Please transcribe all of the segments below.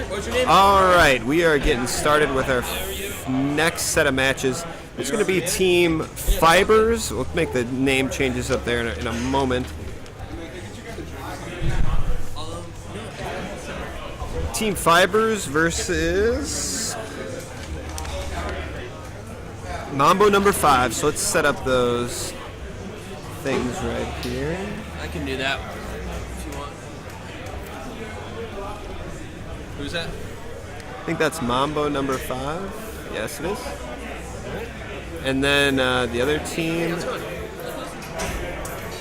What's your name? All right, we are getting started with our next set of matches. It's going to be Team Fibers. We'll make the name changes up there in a moment. Team Fibers versus Mambo number 5. So let's set up those things right here. I can do that if you want. Who's that? I think that's Mambo number 5. Yes, it is. And then the other team.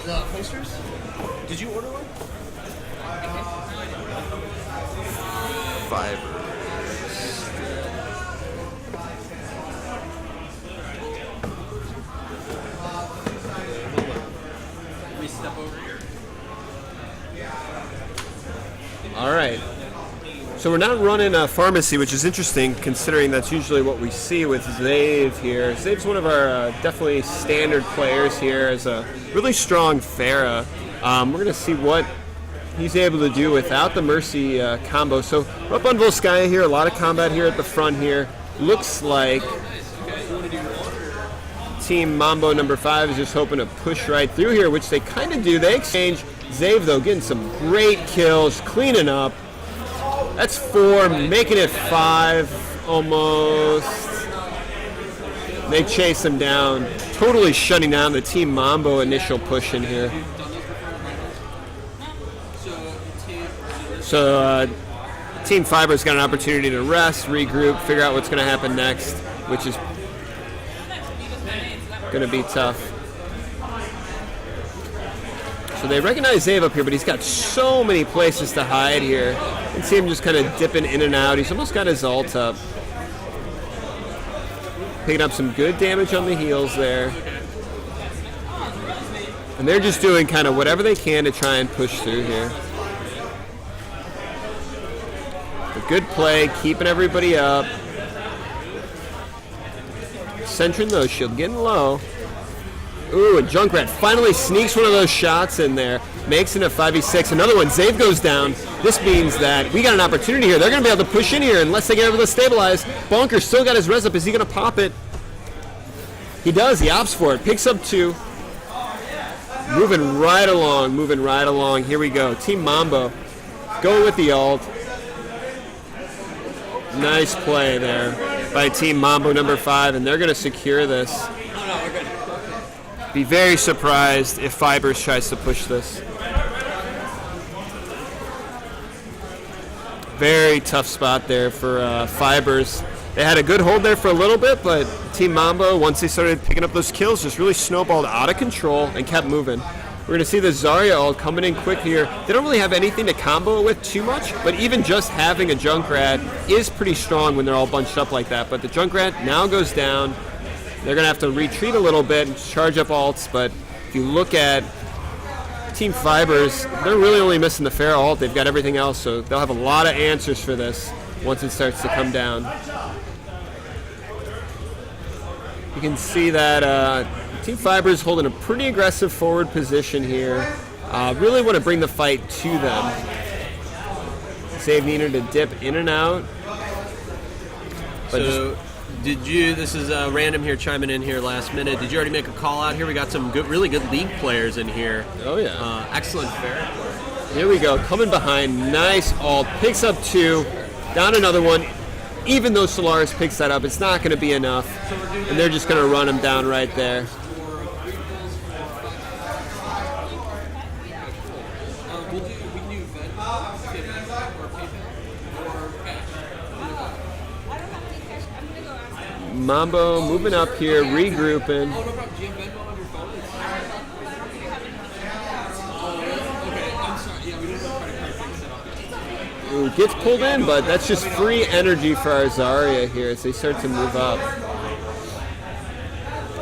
The posters? Did you order one? Fibers. Let me step over here. All right. So we're not running a pharmacy, which is interesting considering that's usually what we see with Zave here. Zave's one of our definitely standard players here as a really strong Pharah. We're going to see what he's able to do without the Mercy combo. So we're up on Volskaya here, a lot of combat here at the front here. Looks like Team Mambo number 5 is just hoping to push right through here, which they kind of do. They exchange. Zave, though, getting some great kills, cleaning up. That's 4, making it 5 almost. They chase him down, totally shutting down the Team Mambo initial push in here. So Team Fiber's got an opportunity to rest, regroup, figure out what's going to happen next, which is going to be tough. So they recognize Zave up here, but he's got so many places to hide here. You can see him just kind of dipping in and out. He's almost got his ult up. Picking up some good damage on the heals there. And they're just doing kind of whatever they can to try and push through here. A good play, keeping everybody up. Centering those shield, getting low. Ooh, and Junkrat finally sneaks one of those shots in there. Makes it a 5v6. Another one, Zave goes down. This means that we got an opportunity here. They're going to be able to push in here unless they get able to stabilize. Bonker still got his res up. Is he going to pop it? He does. He opts for it. Picks up 2. Moving right along. Moving right along. Here we go. Team Mambo going with the ult. Nice play there by Team Mambo number 5, and they're going to secure this. Be very surprised if Fibers tries to push this. Very tough spot there for Fibers. They had a good hold there for a little bit, but Team Mambo, once they started picking up those kills, just really snowballed out of control and kept moving. We're going to see the Zarya ult coming in quick here. They don't really have anything to combo it with too much, but even just having a Junkrat is pretty strong when they're all bunched up like that. But the Junkrat now goes down. They're going to have to retreat a little bit and charge up ults, but if you look at Team Fibers, they're really only missing the Pharah ult. They've got everything else, so they'll have a lot of answers for this once it starts to come down. You can see that Team Fibers holding a pretty aggressive forward position here. Really want to bring the fight to them. Zave needed to dip in and out. But so, this is random here chiming in here last minute. Did you already make a call out here? We got some good, really good league players in here. Oh, yeah. Excellent Pharah. Here we go. Coming behind. Nice ult. Picks up 2. Down another one. Even though Solaris picks that up, it's not going to be enough. And they're just going to run him down right there. Mambo moving up here, regrouping. Ooh, gets pulled in, but that's just free energy for our Zarya here as they start to move up.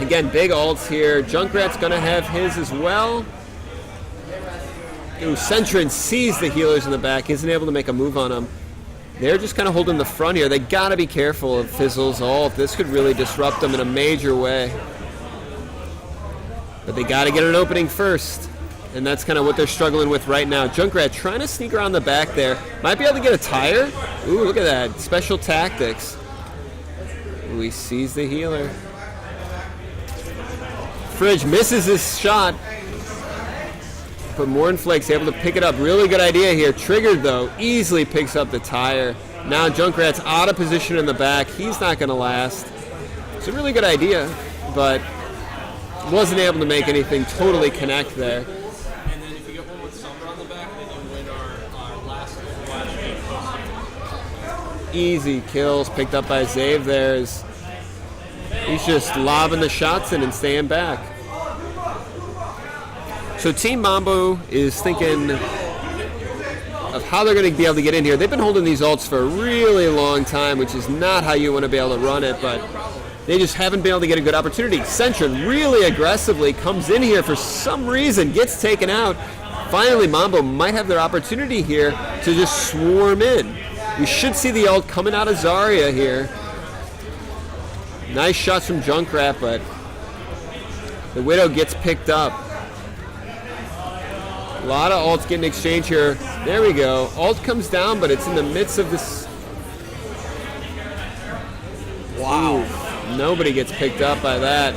Again, big ults here. Junkrat's going to have his as well. Ooh, Sentrin sees the healers in the back, isn't able to make a move on them. They're just kind of holding the front here. They got to be careful of Fizzle's ult. This could really disrupt them in a major way. But they got to get an opening first. And that's kind of what they're struggling with right now. Junkrat trying to sneak around the back there. Might be able to get a tire. Ooh, look at that. Special tactics. Ooh, he sees the healer. Fridge misses his shot. But Mornflake's able to pick it up. Really good idea here. Triggered, though. Easily picks up the tire. Now Junkrat's out of position in the back. He's not going to last. It's a really good idea, but wasn't able to make anything totally connect there. And then if you get one with Summer on the back, then you win our last Overwatch game. Easy kills picked up by Zave there. He's just lobbing the shots in and staying back. So Team Mambo is thinking of how they're going to be able to get in here. They've been holding these ults for a really long time, which is not how you want to be able to run it, but they just haven't been able to get a good opportunity. Sentrin really aggressively comes in here for some reason, gets taken out. Finally, Mambo might have their opportunity here to just swarm in. We should see the ult coming out of Zarya here. Nice shots from Junkrat, but the Widow gets picked up. A lot of ults getting exchanged here. There we go. Ult comes down, but it's in the midst of this. Wow. Ooh, nobody gets picked up by that.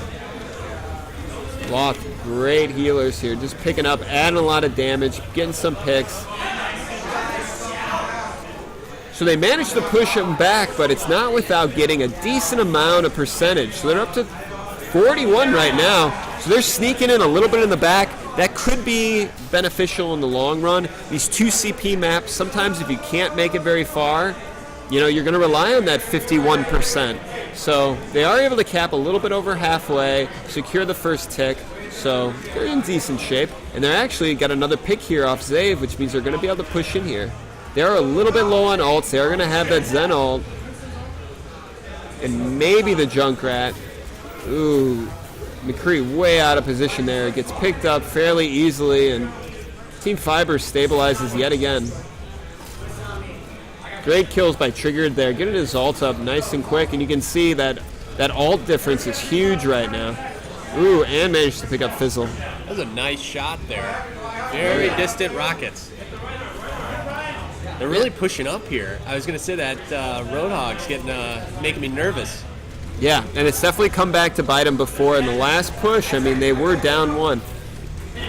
Loth, great healers here. Just picking up, adding a lot of damage, getting some picks. So they managed to push him back, but it's not without getting a decent amount of percentage. So they're up to 41 right now. So they're sneaking in a little bit in the back. That could be beneficial in the long run. These 2 CP maps, sometimes if you can't make it very far, you're going to rely on that 51%. So they are able to cap a little bit over halfway, secure the first tick. So they're in decent shape. And they're actually got another pick here off Zave, which means they're going to be able to push in here. They're a little bit low on ults. They are going to have that Zen ult. And maybe the Junkrat. Ooh. McCree way out of position there. It gets picked up fairly easily, and Team Fiber stabilizes yet again. Great kills by Triggered there. Getting his ult up nice and quick, and you can see that ult difference is huge right now. Ooh, and managed to pick up Fizzle. That was a nice shot there. Very distant rockets. They're really pushing up here. I was going to say that Roadhog's making me nervous. Yeah, and it's definitely come back to bite them before. In the last push, I mean, they were down 1.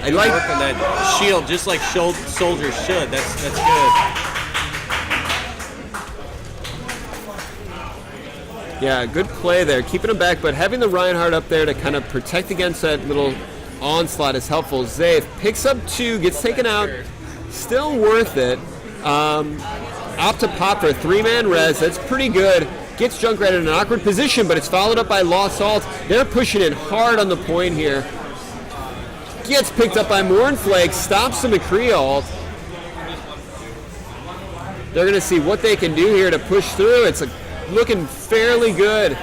I like working that shield just like soldiers should. That's good. Yeah, good play there. Keeping them back, but having the Reinhardt up there to kind of protect against that little onslaught is helpful. Zave picks up 2, gets taken out. Still worth it. Opt to pop for a 3-man res. That's pretty good. Gets Junkrat in an awkward position, but it's followed up by Lost Ult. They're pushing in hard on the point here. Gets picked up by Mornflake. Stops the McCree ult. They're going to see what they can do here to push through. It's looking fairly good.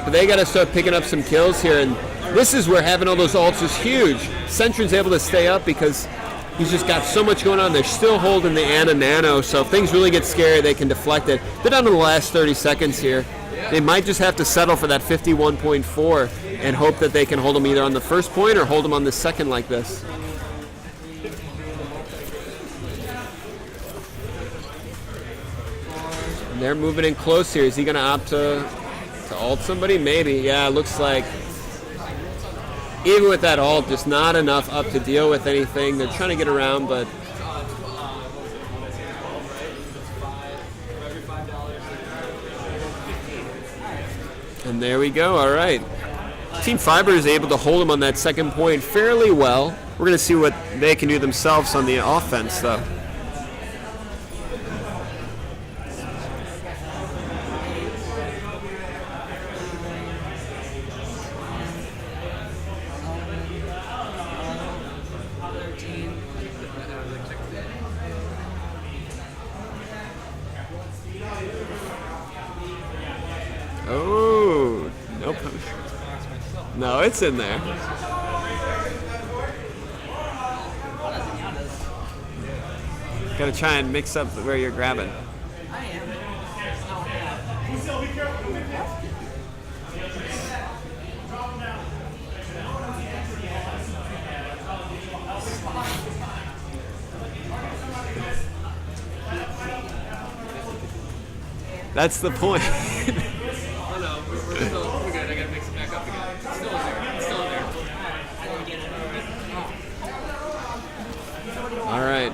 But they got to start picking up some kills here, and this is where having all those ults is huge. Sentrin's able to stay up because he's just got so much going on. They're still holding the Ana Nano, so if things really get scary, they can deflect it. They're down to the last 30 seconds here. They might just have to settle for that 51.4 and hope that they can hold them either on the first point or hold them on the second like this. And they're moving in close here. Is he going to opt to ult somebody? Maybe. Yeah, it looks like even with that ult, just not enough up to deal with anything. They're trying to get around, but and there we go. All right. Team Fiber is able to hold them on that second point fairly well. We're going to see what they can do themselves on the offense, though. Oh, nope. No, it's in there. Gotta try and mix up where you're grabbing. That's the point. Oh no, we're good. I gotta mix it back up again. It's still in there. It's still in there. All right.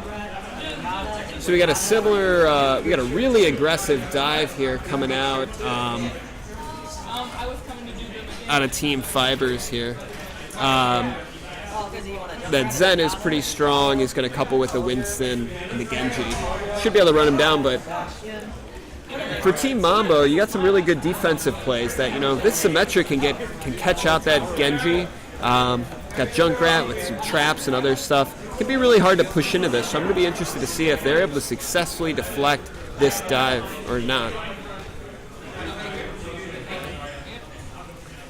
So we got a similar, we got a really aggressive dive here coming out of Team Fibers here. That Zen is pretty strong. He's going to couple with the Winston and the Genji. Should be able to run him down, but for Team Mambo, you got some really good defensive plays that, you know, this Symmetra can catch out that Genji. Got Junkrat with some traps and other stuff. It can be really hard to push into this, so I'm going to be interested to see if they're able to successfully deflect this dive or not.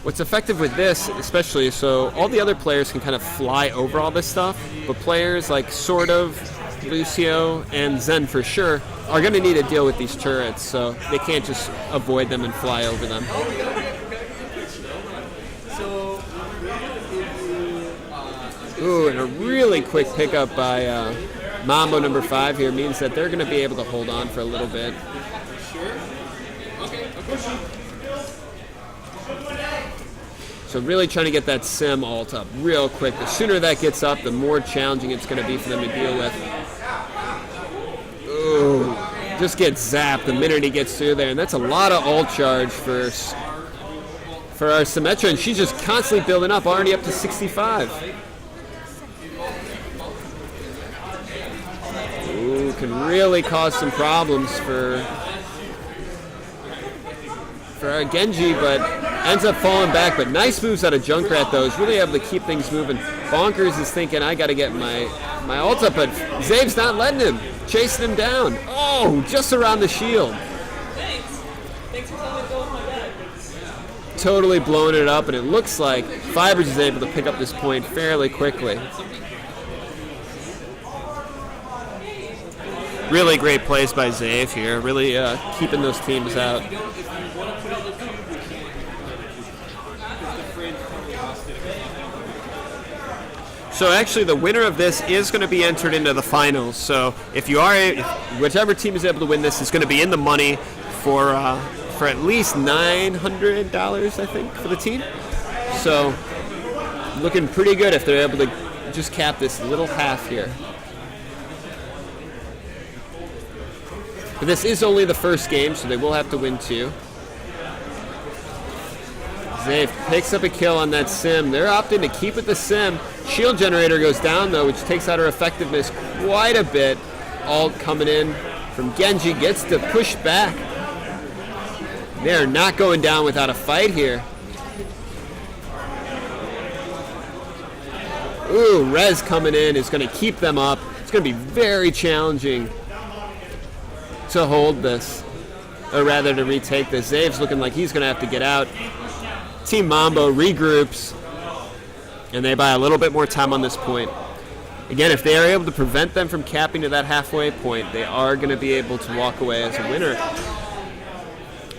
What's effective with this, especially, so all the other players can kind of fly over all this stuff, but players like Sort of, Lucio, and Zen for sure are going to need to deal with these turrets, so they can't just avoid them and fly over them. Ooh, and a really quick pickup by Mambo number 5 here means that they're going to be able to hold on for a little bit. So really trying to get that sim ult up real quick. The sooner that gets up, the more challenging it's going to be for them to deal with. Ooh, just gets zapped the minute he gets through there. And that's a lot of ult charge for our Symmetra. And she's just constantly building up, already up to 65. Ooh, can really cause some problems for our Genji, but ends up falling back. But nice moves out of Junkrat, though. He's really able to keep things moving. Bonkers is thinking, I got to get my ult up, but Zave's not letting him. Chasing him down. Oh, just around the shield. Thanks for telling me to go with my bag. Totally blowing it up, and it looks like Fibers is able to pick up this point fairly quickly. Really great plays by Zave here, really keeping those teams out. So actually the winner of this is going to be entered into the finals. So if you are, whichever team is able to win this is going to be in the money for at least $900, I think, for the team. So looking pretty good if they're able to just cap this little half here. But this is only the first game, so they will have to win 2. Zave picks up a kill on that sim. They're opting to keep with the sim. Shield generator goes down, though, which takes out her effectiveness quite a bit. Ult coming in from Genji, gets to push back. They're not going down without a fight here. Ooh, Rez coming in is going to keep them up. It's going to be very challenging to hold this, or rather to retake this. Zave's looking like he's going to have to get out. Team Mambo regroups, and they buy a little bit more time on this point. Again, if they are able to prevent them from capping to that halfway point, they are going to be able to walk away as a winner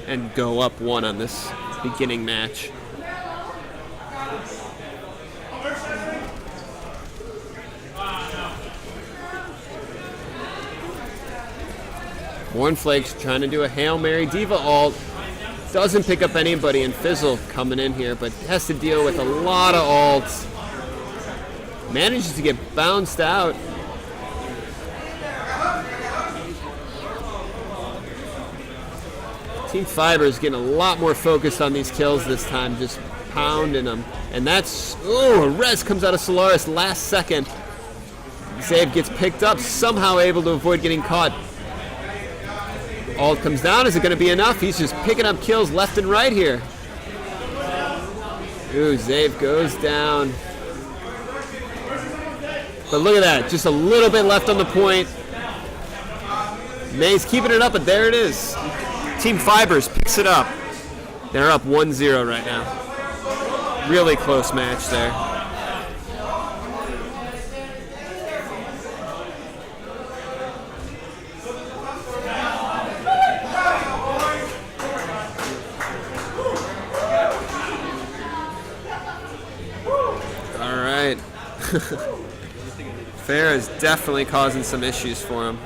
and go up 1 on this beginning match. Warnflake's trying to do a Hail Mary Diva ult. Doesn't pick up anybody, and Fizzle coming in here, but has to deal with a lot of ults. Manages to get bounced out. Team Fibers getting a lot more focused on these kills this time, just pounding them. And that's, ooh, a res comes out of Solaris last second. Zave gets picked up, somehow able to avoid getting caught. Ult comes down. Is it going to be enough? He's just picking up kills left and right here. Ooh, Zave goes down. But look at that. Just a little bit left on the point. May's keeping it up, but there it is. Team Fibers picks it up. They're up 1-0 right now. Really close match there. Fair is definitely causing some issues for him.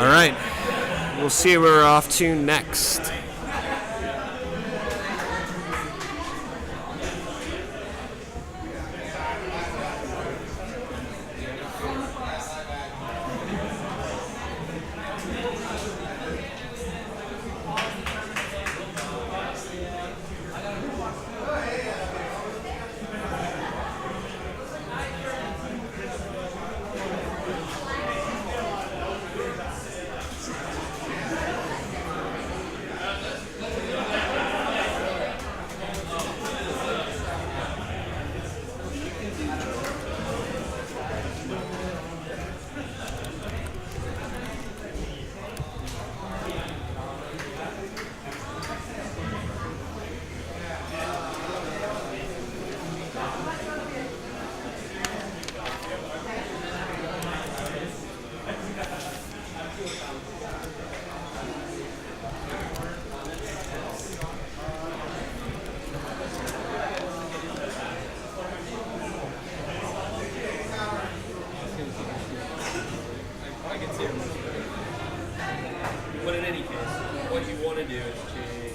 All right, we'll see where we're off to next. But in any case, what you want to do is change.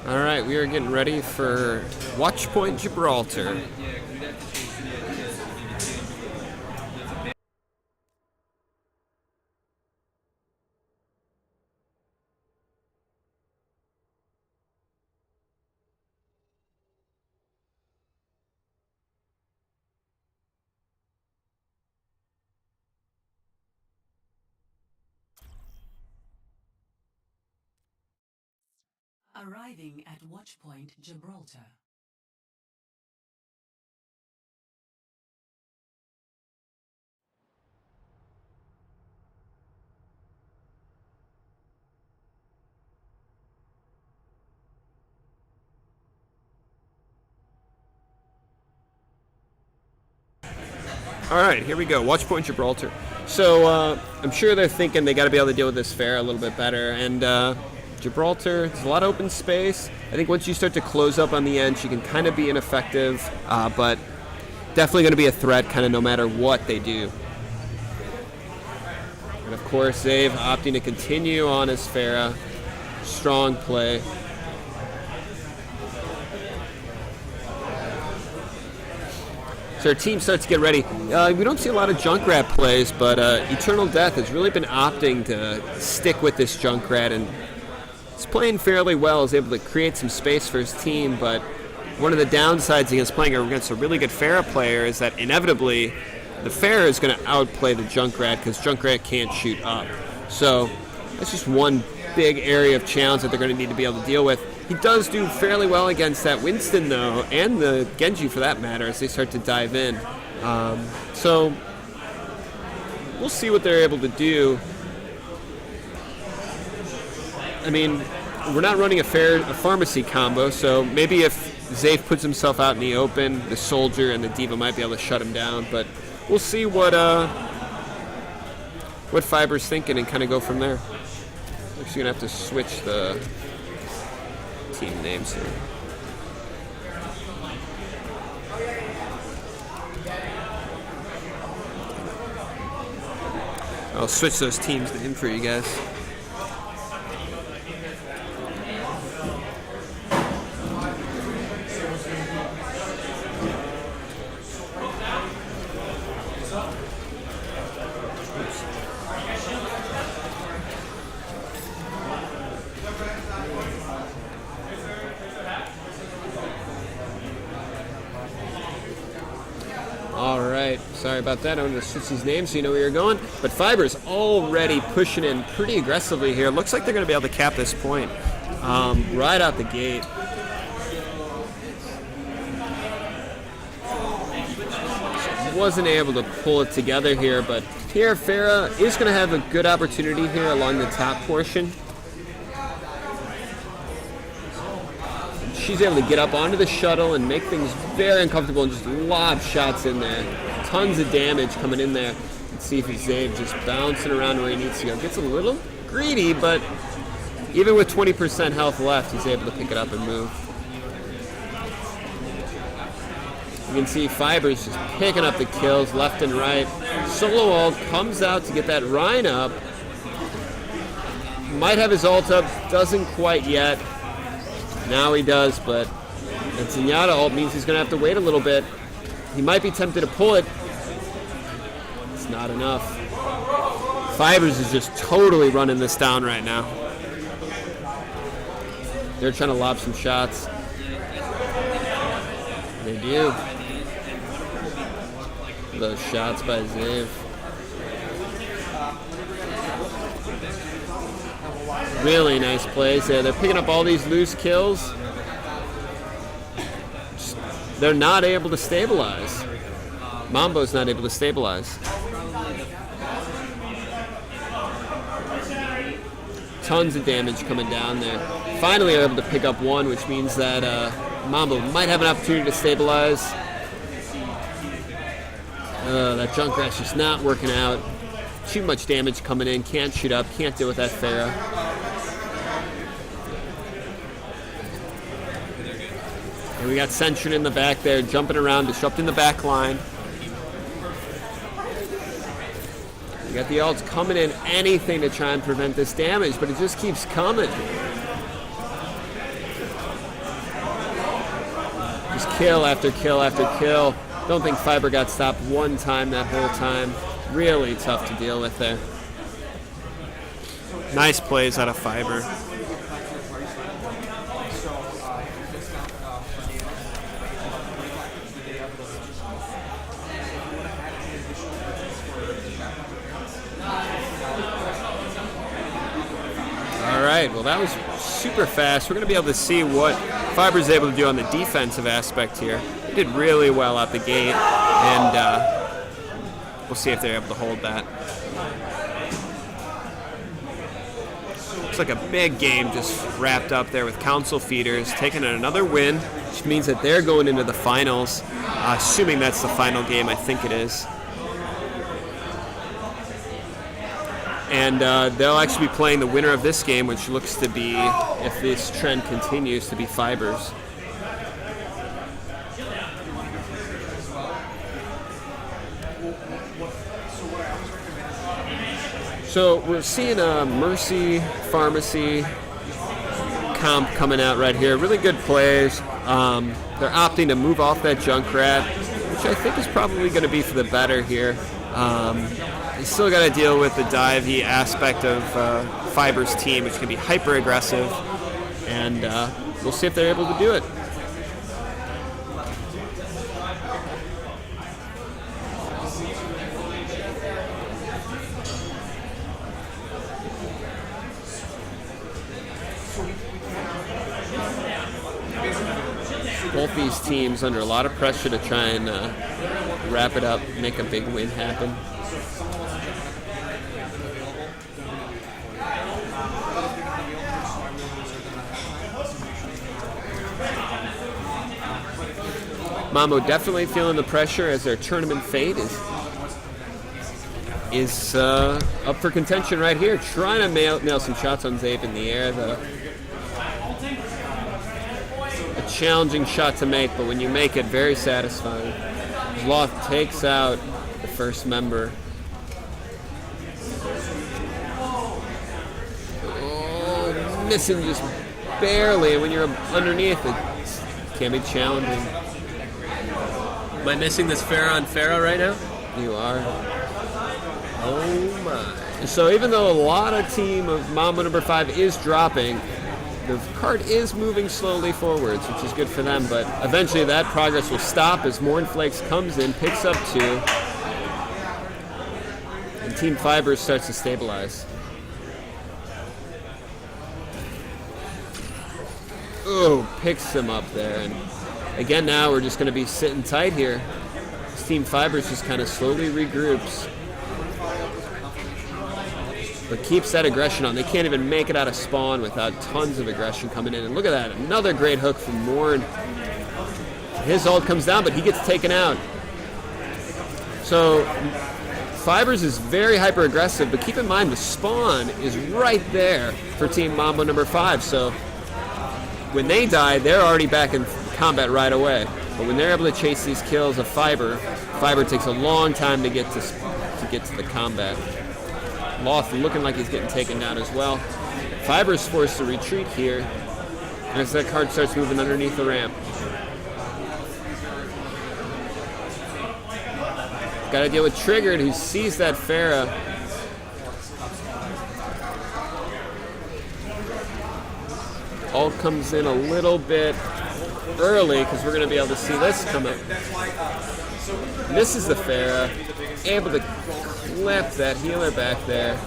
All right, we are getting ready for Watch Point Gibraltar. Arriving at Watchpoint Gibraltar. All right, here we go. Watch Point Gibraltar. So I'm sure they're thinking they got to be able to deal with this fair a little bit better. And Gibraltar, there's a lot of open space. I think once you start to close up on the edge, you can kind of be ineffective, but definitely going to be a threat kind of no matter what they do. And of course, Zave opting to continue on his Farah. Strong play. So our team starts to get ready. We don't see a lot of Junkrat plays, but Eternal Death has really been opting to stick with this Junkrat, and he's playing fairly well. He's able to create some space for his team, but one of the downsides against playing against a really good Farah player is that inevitably the Farah is going to outplay the Junkrat because Junkrat can't shoot up. So that's just one big area of challenge that they're going to need to be able to deal with. He does do fairly well against that Winston, though, and the Genji, for that matter, as they start to dive in. So we'll see what they're able to do. I mean, we're not running a pharmacy combo, so maybe if Zayf puts himself out in the open, the Soldier and the D.Va might be able to shut him down. But we'll see what Fiber's thinking and kind of go from there. We're just going to have to switch the team names here. I'll switch those teams names for you guys. Sorry about that. I'm going to switch these names so you know where you're going. But Fiber's already pushing in pretty aggressively here. Looks like they're going to be able to cap this point right out the gate. Wasn't able to pull it together here, but here Farah is going to have a good opportunity here along the top portion. She's able to get up onto the shuttle and make things very uncomfortable and just lob shots in there. Tons of damage coming in there. Let's see if Zabe just bouncing around where he needs to go. Gets a little greedy, but even with 20% health left, he's able to pick it up and move. You can see Fibers just picking up the kills left and right. Solo ult comes out to get that Rhine up. Might have his ult up, doesn't quite yet. Now he does, but the Zenyatta ult means he's going to have to wait a little bit. He might be tempted to pull it. It's not enough. Fibers is just totally running this down right now. They're trying to lob some shots. They do. Those shots by Zave. Really nice plays there. They're picking up all these loose kills. They're not able to stabilize. Mambo's not able to stabilize. Tons of damage coming down there. Finally, they're able to pick up one, which means that Mambo might have an opportunity to stabilize. That Junkrat's just not working out. Too much damage coming in. Can't shoot up. Can't deal with that Pharah. And we got Sentry in the back there, jumping around, disrupting the back line. We got the ults coming in, anything to try and prevent this damage, but it just keeps coming. Just kill after kill after kill. Don't think Fiber got stopped one time that whole time. Really tough to deal with there. Nice plays out of Fiber. All right, well that was super fast. We're going to be able to see what Fiber's able to do on the defensive aspect here. They did really well out the gate, and we'll see if they're able to hold that. Looks like a big game just wrapped up there with Council Feeders taking another win, which means that they're going into the finals, assuming that's the final game. I think it is. And they'll actually be playing the winner of this game, which looks to be, if this trend continues, to be Fibers. So we're seeing a Mercy Pharmacy comp coming out right here. Really good plays. They're opting to move off that Junkrat, which I think is probably going to be for the better here. You still got to deal with the divey aspect of Fiber's team, which can be hyper aggressive, and we'll see if they're able to do it. Both these teams under a lot of pressure to try and wrap it up, make a big win happen. Mambo definitely feeling the pressure as their tournament fate is up for contention right here. Trying to nail some shots on Zabe in the air, though. A challenging shot to make, but when you make it, very satisfying. Loth takes out the first member. Oh, missing just barely. When you're underneath, it can be challenging. Am I missing this Pharah on Pharah right now? You are. Oh my. So even though a lot of team of Mambo number 5 is dropping, the card is moving slowly forwards, which is good for them, but eventually that progress will stop as Mornflakes comes in, picks up 2, and Team Fiber starts to stabilize. Oh, picks him up there, and again now we're just going to be sitting tight here. This Team Fibers just kind of slowly regroups, but keeps that aggression on. They can't even make it out of spawn without tons of aggression coming in. And look at that, another great hook from Morn. His ult comes down, but he gets taken out. So Fibers is very hyper aggressive, but keep in mind the spawn is right there for Team Mambo number 5. So when they die, they're already back in combat right away. But when they're able to chase these kills of Fiber takes a long time to get to the combat. Loth looking like he's getting taken down as well. Fiber's forced to retreat here as that card starts moving underneath the ramp. Got to deal with Triggered, who sees that Pharah. Ult comes in a little bit early because we're going to be able to see this come up. This is the Pharah, able to clip that healer back there.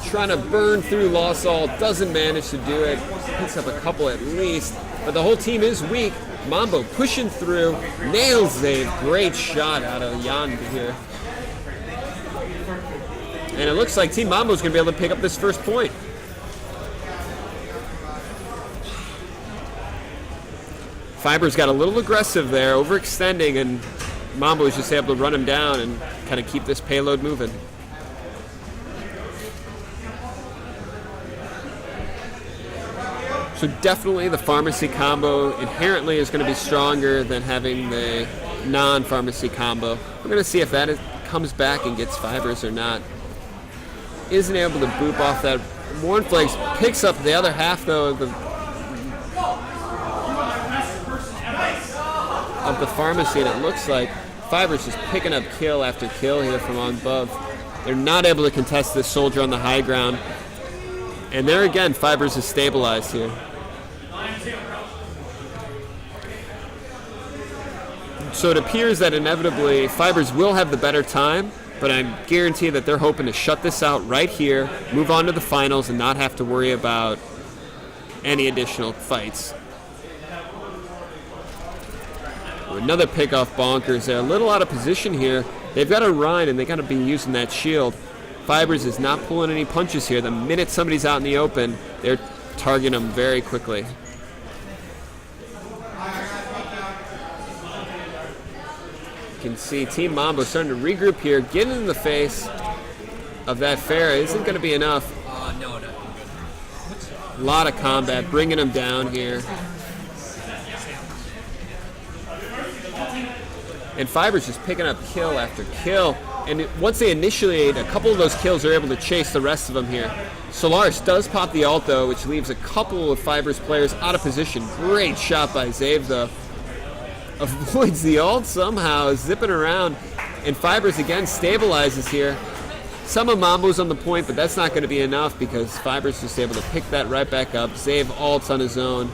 Trying to burn through Lost Ult, doesn't manage to do it. Picks up a couple at least, but the whole team is weak. Mambo pushing through, nails a great shot out of Jan here. And it looks like Team Mambo is going to be able to pick up this first point. Fiber's got a little aggressive there, overextending, and Mambo is just able to run him down and kind of keep this payload moving. So definitely the pharmacy combo inherently is going to be stronger than having the non-pharmacy combo. We're going to see if that comes back and gets Fibers or not. Isn't able to boop off that. Mournflakes picks up the other half though of the pharmacy, and it looks like Fibers just picking up kill after kill here from on above. They're not able to contest this soldier on the high ground. And there again, Fibers is stabilized here. So it appears that inevitably Fibers will have the better time, but I guarantee that they're hoping to shut this out right here, move on to the finals, and not have to worry about any additional fights. Another pick off Bonkers there. A little out of position here. They've got a Rhine, and they got to be using that shield. Fibers is not pulling any punches here. The minute somebody's out in the open, they're targeting them very quickly. You can see Team Mambo starting to regroup here, getting in the face of that Pharah. Isn't going to be enough. No. A lot of combat, bringing them down here. And Fiber's just picking up kill after kill. And once they initiate a couple of those kills, they're able to chase the rest of them here. Solaris does pop the ult, though, which leaves a couple of Fiber's players out of position. Great shot by Zave, though. Avoids the ult somehow, zipping around. And Fibers, again, stabilizes here. Some of Mambo's on the point, but that's not going to be enough because Fibers just able to pick that right back up. Zave ults on his own.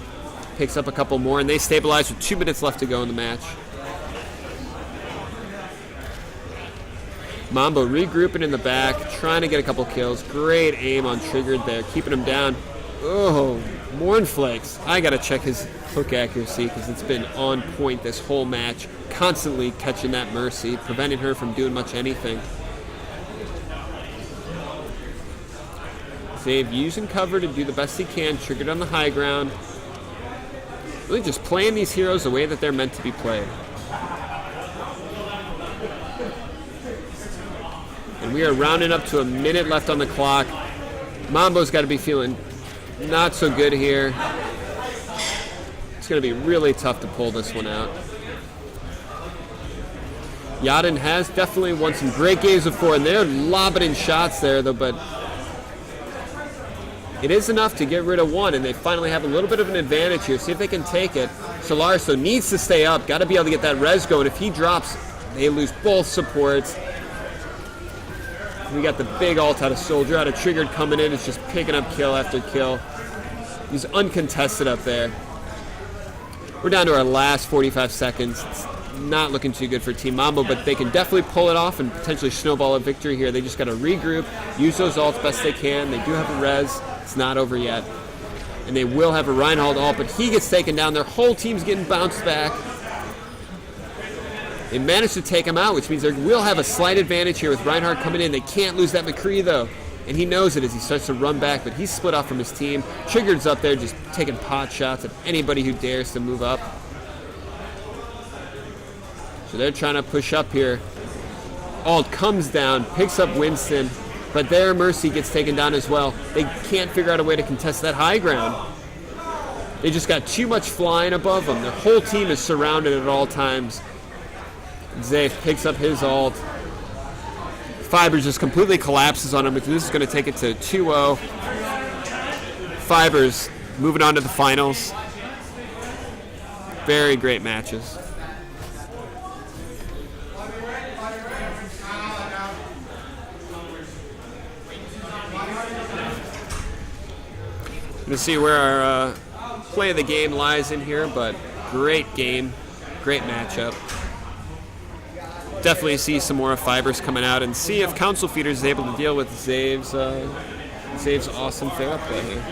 Picks up a couple more, and they stabilize with 2 minutes left to go in the match. Mambo regrouping in the back, trying to get a couple kills. Great aim on Triggered there, keeping him down. Oh, Mournflakes. I got to check his hook accuracy because it's been on point this whole match. Constantly catching that Mercy, preventing her from doing much anything. Zave using cover to do the best he can. Triggered on the high ground. Really just playing these heroes the way that they're meant to be played. And we are rounding up to a minute left on the clock. Mambo's got to be feeling not so good here. It's going to be really tough to pull this one out. Yadin has definitely won some great games before, and they're lobbing in shots there, though, but it is enough to get rid of one, and they finally have a little bit of an advantage here. See if they can take it. Solaris, though, needs to stay up. Got to be able to get that res going. If he drops, they lose both supports. We got the big ult out of Soldier, out of Triggered coming in. It's just picking up kill after kill. He's uncontested up there. We're down to our last 45 seconds. It's not looking too good for Team Mambo, but they can definitely pull it off and potentially snowball a victory here. They just got to regroup, use those ults best they can. They do have a res. It's not over yet. And they will have a Reinhold ult, but he gets taken down. Their whole team's getting bounced back. They managed to take him out, which means they will have a slight advantage here with Reinhardt coming in. They can't lose that McCree, though. And he knows it as he starts to run back, but he's split off from his team. Triggered's up there just taking pot shots at anybody who dares to move up. So they're trying to push up here. Ult comes down, picks up Winston. But their Mercy gets taken down as well. They can't figure out a way to contest that high ground. They just got too much flying above them. Their whole team is surrounded at all times. Zafe picks up his ult. Fibers just completely collapses on him because this is going to take it to 2-0. Fibers moving on to the finals. Very great matches. Going to see where our play of the game lies in here, but great game, great matchup. Definitely see some more Fibers coming out and see if Council Feeder is able to deal with Zave's awesome fair play here.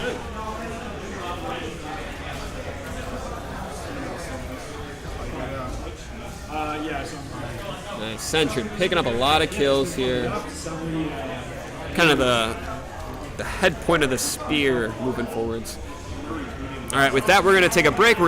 Nice. Centured picking up a lot of kills here. Kind of the head point of the spear moving forwards. All right, with that, we're going to take a break.